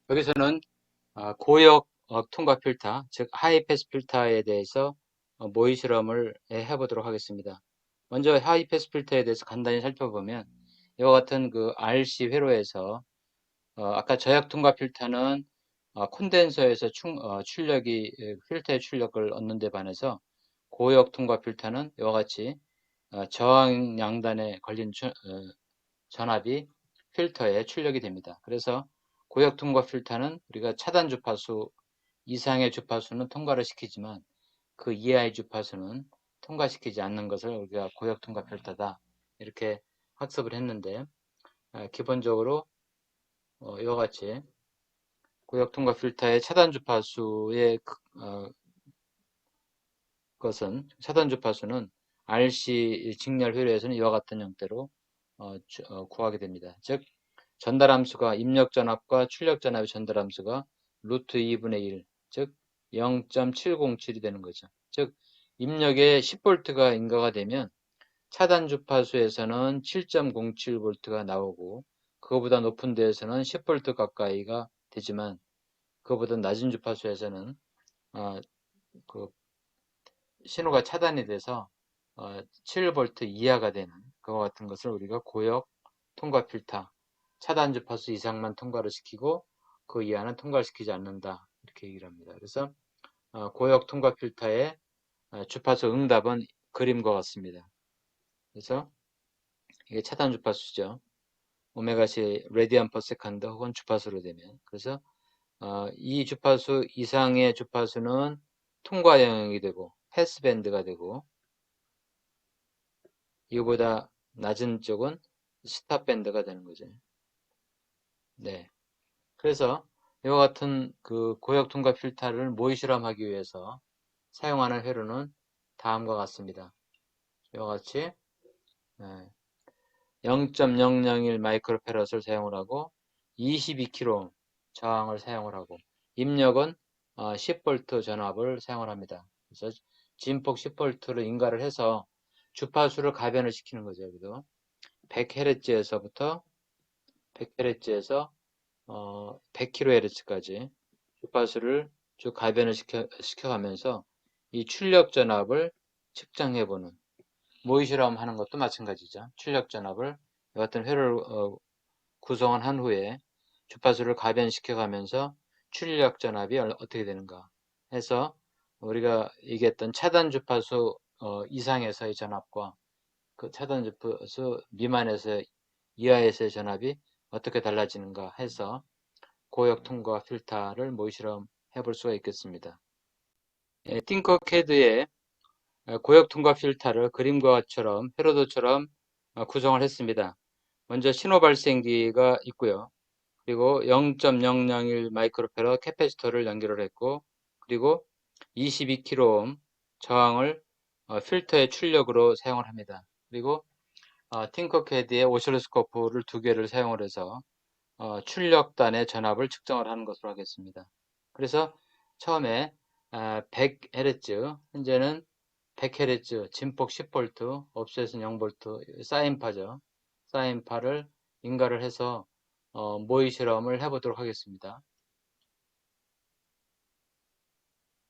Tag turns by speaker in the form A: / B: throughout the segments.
A: 여기서는 고역 통과 필터, 즉 하이패스 필터에 대해서 모의 실험을 해보도록 하겠습니다. 먼저 하이패스 필터에 대해서 간단히 살펴보면 이와 같은 그 RC 회로에서 아까 저역 통과 필터는 콘덴서에서 출력이 필터의 출력을 얻는 데 반해서 고역 통과 필터는 이와 같이 저항 양단에 걸린 전압이 필터에 출력이 됩니다. 그래서 고역 통과 필터는 우리가 차단 주파수 이상의 주파수는 통과를 시키지만 그 이하의 주파수는 통과시키지 않는 것을 우리가 고역 통과 필터다 이렇게 학습을 했는데, 기본적으로 이와 같이 고역 통과 필터의 차단 주파수의 차단 주파수는 RC 직렬 회로에서는 이와 같은 형태로 구하게 됩니다. 즉 전달함수가 입력 전압과 출력 전압의 전달함수가 루트 2분의 1, 즉 0.707이 되는 거죠. 즉 입력에 10V가 인가가 되면 차단 주파수에서는 7.07V가 나오고 그거보다 높은 데에서는 10V 가까이가 되지만 그거보다 낮은 주파수에서는 그 신호가 차단이 돼서 7V 이하가 되는 그와 같은 것을 우리가 고역 통과 필터, 차단 주파수 이상만 통과를 시키고 그 이하는 통과를 시키지 않는다 이렇게 얘기를 합니다. 그래서 고역 통과 필터의 주파수 응답은 그림과 같습니다. 그래서 이게 차단 주파수죠. 오메가시 레디안 퍼 세컨드 혹은 주파수로 되면, 그래서 이 주파수 이상의 주파수는 통과 영역이 되고 패스밴드가 되고, 이거보다 낮은 쪽은 스탑밴드가 되는 거죠. 네. 그래서 이와 같은 그 고역 통과 필터를 모의 실험하기 위해서 사용하는 회로는 다음과 같습니다. 이와 같이 0.001 마이크로페럿을 사용을 하고 22kΩ 저항을 사용을 하고 입력은 10V 전압을 사용을 합니다. 그래서 진폭 10V를 인가를 해서 주파수를 가변을 시키는 거죠. 여기도 100Hz에서부터 100Hz에서 100kHz까지 주파수를 쭉 가변을 시켜가면서 이 출력 전압을 측정해보는 모의 실험하는 것도 마찬가지죠. 출력 전압을 같은 회로를 구성한 후에 주파수를 가변시켜가면서 출력 전압이 어떻게 되는가 해서 우리가 얘기했던 차단 주파수 이상에서의 전압과 그 차단 주파수 미만에서 이하에서의 전압이 어떻게 달라지는가 해서 고역 통과 필터를 모의 실험해 볼 수가 있겠습니다. 팅커캐드에 고역 통과 필터를 그림과처럼 회로도처럼 구성을 했습니다. 먼저 신호 발생기가 있고요. 그리고 0.001 마이크로페럿 캐패시터를 연결을 했고, 그리고 22kΩ 저항을 필터의 출력으로 사용을 합니다. 그리고 팅커캐드에 오실로스코프를 2개를 사용을 해서 출력단의 전압을 측정을 하는 것으로 하겠습니다. 그래서 처음에 100Hz, 현재는 100Hz, 진폭 10V, 옵셋은 0V, 사인파죠. 사인파를 인가를 해서 모의 실험을 해보도록 하겠습니다.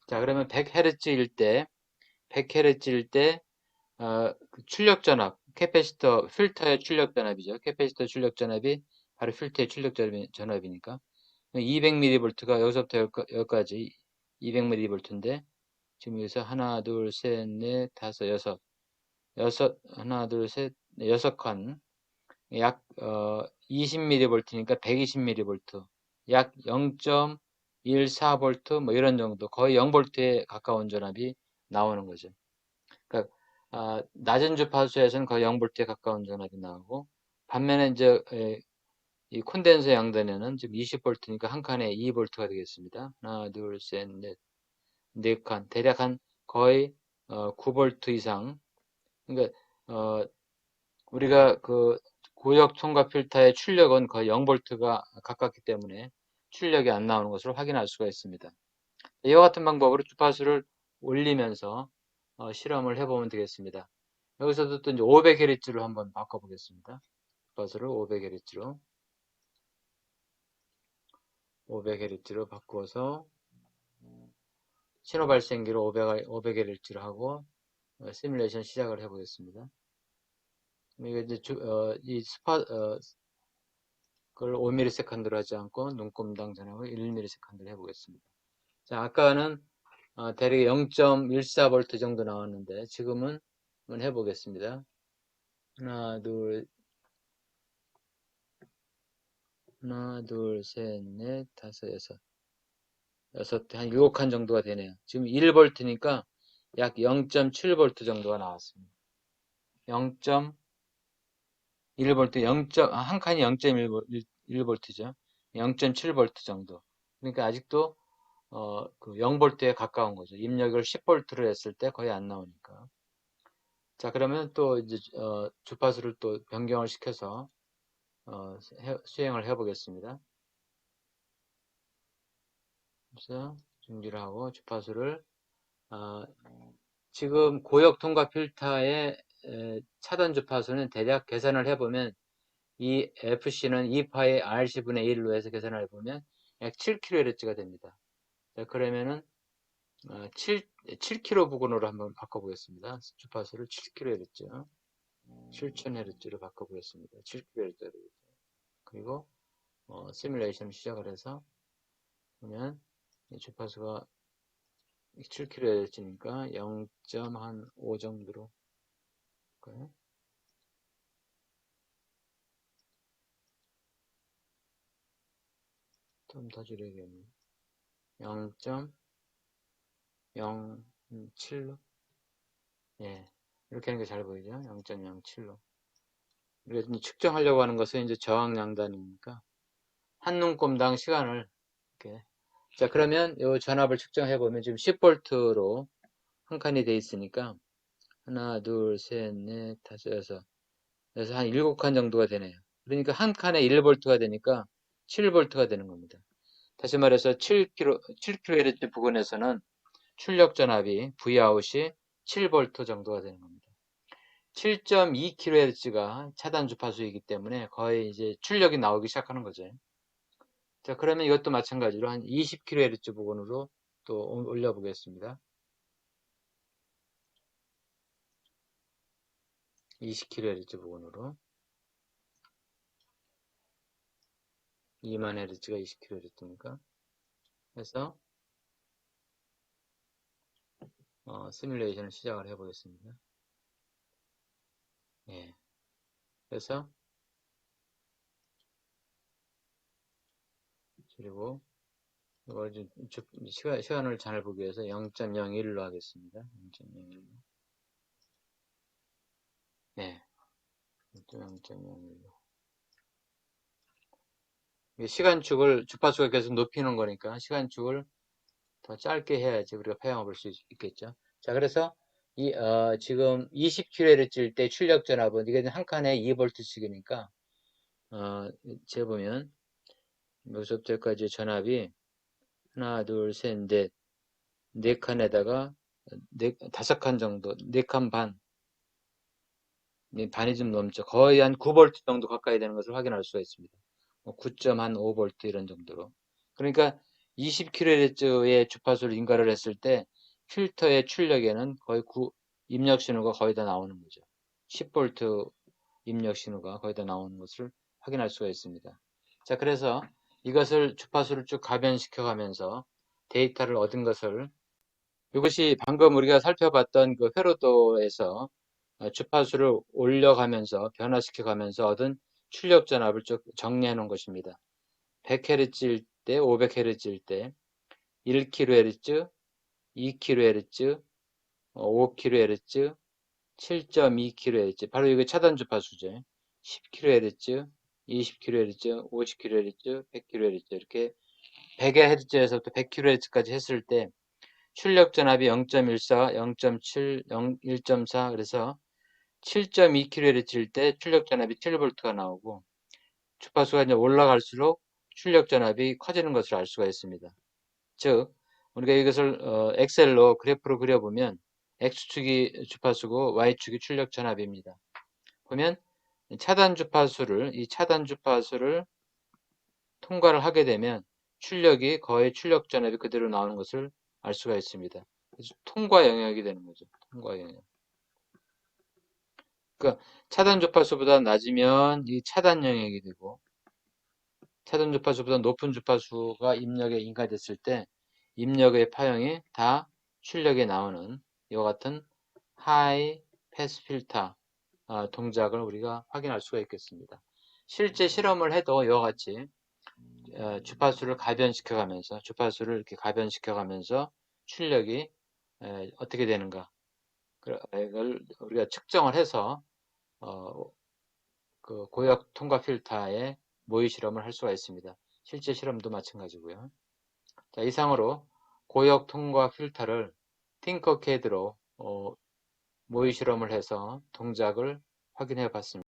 A: 자, 그러면 100Hz일 때 그 출력 전압, 캐패시터, 필터의 출력 전압이죠. 캐패시터 출력 전압이 바로 필터의 출력 전압이니까 200mV가 여기서부터 여기까지 200mV인데, 지금 여기서 하나, 둘, 셋, 넷, 다섯, 하나, 둘, 셋, 여섯 칸, 약 20mV니까 120mV, 약 0.14V 뭐 이런 정도, 거의 0V에 가까운 전압이 나오는 거죠. 그러니까 낮은 주파수에서는 거의 0V에 가까운 전압이 나오고, 반면에 이제 이 콘덴서 양단에는 지금 20V니까 한 칸에 2V가 되겠습니다. 하나, 둘, 셋, 넷, 네 칸, 대략 한 거의 9V 이상. 그러니까 우리가 그 고역 통과 필터의 출력은 거의 0V가 가깝기 때문에 출력이 안 나오는 것을 확인할 수가 있습니다. 이와 같은 방법으로 주파수를 올리면서 실험을 해보면 되겠습니다. 여기서도 또 이제 500Hz로 한번 바꿔보겠습니다. 주파수를 500Hz로. 500Hz로 바꾸어서 신호 발생기로 500Hz로 하고 시뮬레이션 시작을 해 보겠습니다. 이게 이제 이 그걸 5ms로 하지 않고 눈금당 전압을 1ms로 해보겠습니다. 자, 아까는 대략 0.14V 정도 나왔는데 지금은 한번 해보겠습니다. 하나, 둘, 셋, 넷, 다섯, 여섯. 한 7칸 정도가 되네요. 지금 1V니까 약 0.7V 정도가 나왔습니다. 0.1V, 한 칸이 0.1V죠. 0.7V 정도. 그러니까 아직도 그 0V에 가까운 거죠. 입력을 10V로 했을 때 거의 안 나오니까. 자, 그러면 또 이제 주파수를 또 변경을 시켜서 수행을 해 보겠습니다. 그래서 준비를 하고 주파수를 지금 고역 통과 필터의 차단 주파수는 대략 계산을 해보면 이 FC는 2파의 RC분의 1로 해서 계산을 해보면 약 7kHz가 됩니다. 자, 그러면은 7km 부근으로 한번 바꿔보겠습니다. 주파수를 7kHz, 7000Hz로 바꿔보겠습니다. 7kHz. 그리고 시뮬레이션 시작을 해서 보면 주파수가 7kHz니까 0.5 정도로 볼까요? 좀 더 줄여야겠네요. 0.07로 예, 이렇게 하는 게 잘 보이죠? 0.07로. 우리가 이제 측정하려고 하는 것은 이제 저항양단이니까 한 눈금당 시간을 이렇게. 자, 그러면 이 전압을 측정해 보면 지금 10V로 한 칸이 돼 있으니까 하나, 둘, 셋, 넷, 다섯, 여섯. 그래서 한 7칸 정도가 되네요. 그러니까 한 칸에 1V가 되니까 7V가 되는 겁니다. 다시 말해서 7kHz 부근에서는 출력 전압이 Vout이 7V 정도가 되는 겁니다. 7.2kHz가 차단 주파수이기 때문에 거의 이제 출력이 나오기 시작하는 거죠. 자, 그러면 이것도 마찬가지로 한 20kHz 부근으로 또 올려보겠습니다. 20kHz 부근으로. 20,000Hz가 20kHz니까. 해서, 시뮬레이션을 시작을 해보겠습니다. 예. 그래서, 그리고, 이걸 좀 시간을 잘 보기 위해서 0.01로 하겠습니다. 0.01로. 네. 0.01로. 시간축을, 주파수가 계속 높이는 거니까 시간축을 더 짧게 해야지 우리가 파형을 볼 수 있겠죠. 자, 그래서 지금 20kHz일 때 출력 전압은 이게 한 칸에 2V씩이니까 재보면 여기서부터 여기까지 전압이 하나, 둘, 셋, 네 칸에다가 다섯 칸 정도, 4칸 반, 반이 좀 넘죠. 거의 한 9V 정도 가까이 되는 것을 확인할 수가 있습니다. 9.5V 이런 정도로. 그러니까 20kHz의 주파수를 인가를 했을 때 필터의 출력에는 거의 입력 신호가 거의 다 나오는 거죠. 10V 입력 신호가 거의 다 나오는 것을 확인할 수가 있습니다. 자, 그래서 이것을 주파수를 쭉 가변시켜 가면서 데이터를 얻은 것을 이것이 방금 우리가 살펴봤던 그 회로도에서 주파수를 올려가면서 변화시켜 가면서 얻은 출력 전압을 쭉 정리해 놓은 것입니다. 100Hz일 때, 500Hz일 때, 1kHz, 2kHz, 5kHz, 7.2kHz, 바로 이거 차단 주파수죠. 10kHz, 20kHz, 50kHz, 100kHz 이렇게 100Hz에서부터 100kHz까지 했을 때 출력 전압이 0.14, 0.7, 1.4 그래서 7.2kHz일 때 출력 전압이 7V가 나오고 주파수가 이제 올라갈수록 출력 전압이 커지는 것을 알 수가 있습니다. 즉 우리가 이것을 엑셀로 그래프로 그려보면 X축이 주파수고 Y축이 출력 전압입니다. 보면 이 차단 주파수를 통과를 하게 되면 출력이 거의 출력 전압이 그대로 나오는 것을 알 수가 있습니다. 그래서 통과 영역이 되는 거죠. 통과 영역. 그러니까 차단 주파수보다 낮으면 이 차단 영역이 되고, 차단 주파수보다 높은 주파수가 입력에 인가됐을 때 입력의 파형이 다 출력에 나오는 이와 같은 하이 패스 필터 동작을 우리가 확인할 수가 있겠습니다. 실제 실험을 해도 이와 같이 주파수를 가변시켜가면서 주파수를 이렇게 가변시켜가면서 출력이 어떻게 되는가 이걸 우리가 측정을 해서 그 고역 통과 필터의 모의 실험을 할 수가 있습니다. 실제 실험도 마찬가지고요. 자, 이상으로 고역 통과 필터를 팅커캐드로 모의 실험을 해서 동작을 확인해 봤습니다.